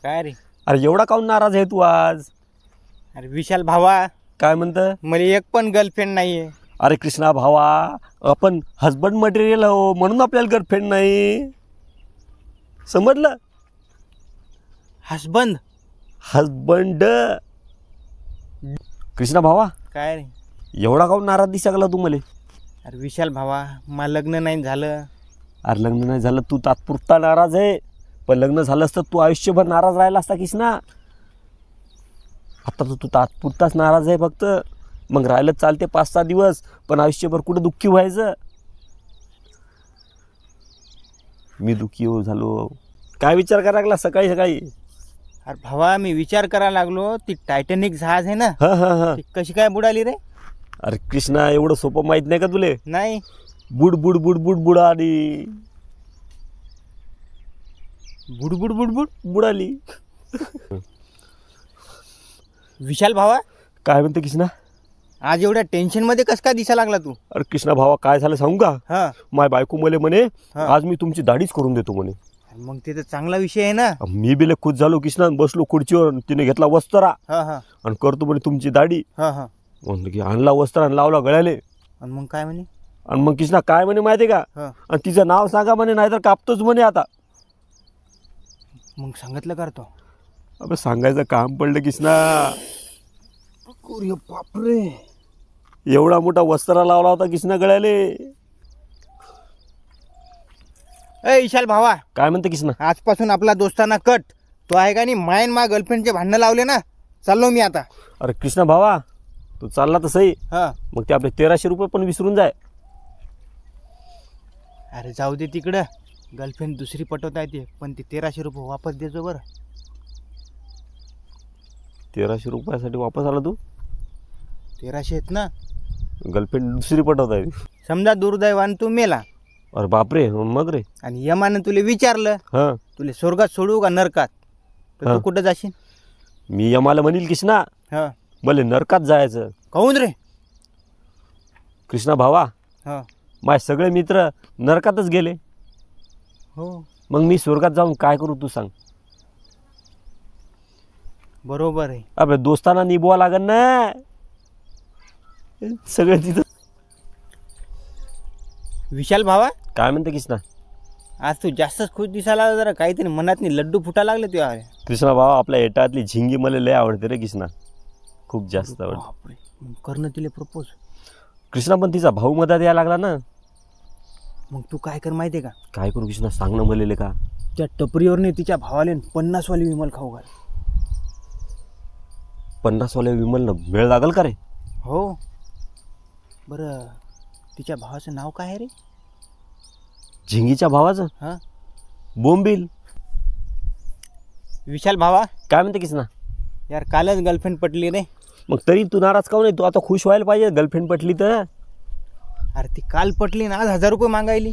काय रे? अरे एवढा काऊन नाराज आहे तू आज? अरे विशाल भावा, काय म्हणतं? मला एक पण गर्लफ्रेंड नाहीये. अरे कृष्णा भावा, आपण हजबंड मटेरियल हो म्हणून आपल्याला गर्लफ्रेंड नाही, समजलं? हसबंद हजबंड. कृष्णा भावा, काय रे? एवढा काऊन नाराज दिसा लागला तू मले? अरे विशाल भावा, मला लग्न नाही झालं. अरे लग्न नाही झालं, तू तात्पुरता नाराज आहे, पण लग्न झालं असतं तू आयुष्यभर नाराज राहिला असता कृष्णा. आता तर तू तात्पुरताच नाराज आहे फक्त, मग राहिलं चालते 5-6 दिवस, पण आयुष्यभर कुठं दुःखी व्हायचं? मी दुःखी हो झालो. काय विचार करायला लागला सकाळी सकाळी? अरे भावा, मी विचार करायला लागलो, ती टायटॅनिक जहाज आहे ना, हां हां हां. ती कशी काय बुडाली रे? अरे कृष्णा, एवढं सोपं माहीत नाही का तुले? नाही. बुड बुड बुड बुड बुडाली. बुडबुड बुडबुड बुडाली. विशाल भावा, काय म्हणते कृष्णा? आज एवढ्या टेन्शन मध्ये कस काय दिसा लागला तू? अरे कृष्णा भावा, काय झालं सांगू का? हा, माय बायको मले म्हणे हा. आज मी तुमची दाढीच करून देतो म्हणे. मग ते तर चांगला विषय आहे ना. मी बिले खुश झालो कृष्णा, बसलो खुर्चीवर, तिने घेतला वस्त्रा हा हा आणि करतो म्हणे तुमची दाढी. हा हा. म्हणलं की आणला वस्त्र आणि लावला गळ्याले. आणि मग काय म्हणे? आणि मग कृष्णा काय म्हणे माहिती का? हा. आणि तिचं नाव सांगा म्हणे, नाहीतर कापतोच म्हणे आता. मग सांगितलं करतो. अबे सांगायचं काम पडलं कृष्णा. अरे बापरे, एवढा मोठा वस्त्रा लावला होता कृष्णा गळ्याले. ए विशाल भावा, काय म्हणते कृष्णा? आजपासून आपला दोस्ताना कट. तो आहे का नाही, मायन मा गर्लफ्रेंडचे भांडणं लावले ना, चाललो मी आता. अरे कृष्णा भावा, तू चालला तर सही, हा. मग ते आपले 1300 रुपये पण विसरून जाय. अरे जाऊ दे तिकडं, गर्लफ्रेंड दुसरी पटवता येते, पण ते 1300 रुपये वापस देजो बरं. 1300 रुपयासाठी वापस आला तू? 1300 आहेत ना. गर्लफ्रेंड दुसरी पटवत आहे. समजा दुर्दैवान तू मेला अरे बापरे, मग रे? आणि यमानं तुला विचारलं, हां. तुला स्वर्गात सोडू का नरकात, तर हा. तू कुठं जाशील? मी यमाला म्हणील कृष्णा, हा. मला नरकात जायचं. काहून रे? कृष्णा भावा, हा. माझे सगळे मित्र नरकातच गेले, हो, मग मी स्वर्गात जाऊन काय करू तू सांग? बरोबर आहे. अबे दोस्ताना निभवा लागन ना सगळे तिथं. विशाल भावा, काय म्हणते कृष्णा? आज तू जास्तच खुश दिसायला, जरा काहीतरी मनात लड्डू फुटा लागले तुझ्या. कृष्णा भावा, आपल्या एटातली झिंगी मला लय आवडते रे कृष्णा, खूप जास्त आवडते. बापरे, मग करणं तिला प्रपोज. कृष्णा, पण तिचा भाऊ मधात यायला लागला ना. मग तू काय कर माहितीये का? काय करू कृष्णा, सांग ना मलेले का? त्या टपरीवरने तिच्या भावाले 50 वाली विमल खाऊ घाल. 50 वाल्या विमलनं वेळ लागल का रे? हो. बरं, तिच्या भावाचं नाव काय आहे रे? झिंगीच्या भावाचं? हा. बोंबील. विशाल भावा, काय म्हणते कृष्णा? यार कालच गर्लफ्रेंड पटली रे. मग तरी तू नाराज काऊन आहे? तू आता खुश व्हायला पाहिजे, गर्लफ्रेंड पटली तर. अरे ती काल पटली ना, आज 1000 रुपये मागायली.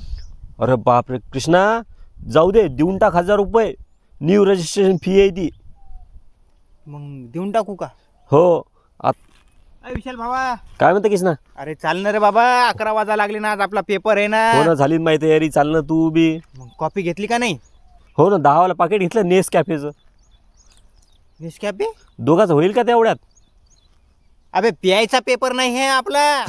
अरे बापरे कृष्णा, जाऊ दे, देऊन टाक 1000 रुपये. न्यू रजिस्ट्रेशन फी आहे ती. मग देऊन टाकू का? हो. अरे विशाल भावा, काय म्हणते कृष्णा? अरे चालणार रे बाबा, 11 वाजा लागले ना, आज आपला पेपर आहे ना. हो ना, झाली माहिती तयारी, चाल ना तू बी. मग कॉपी घेतली का नाही? हो ना, 10 वाला पाकिट घेतलं नेस कॅफेचं. नेसकॅफे? दोघाचं होईल का तेवढ्यात? अबे प्यायचा पेपर नाही आहे आपला.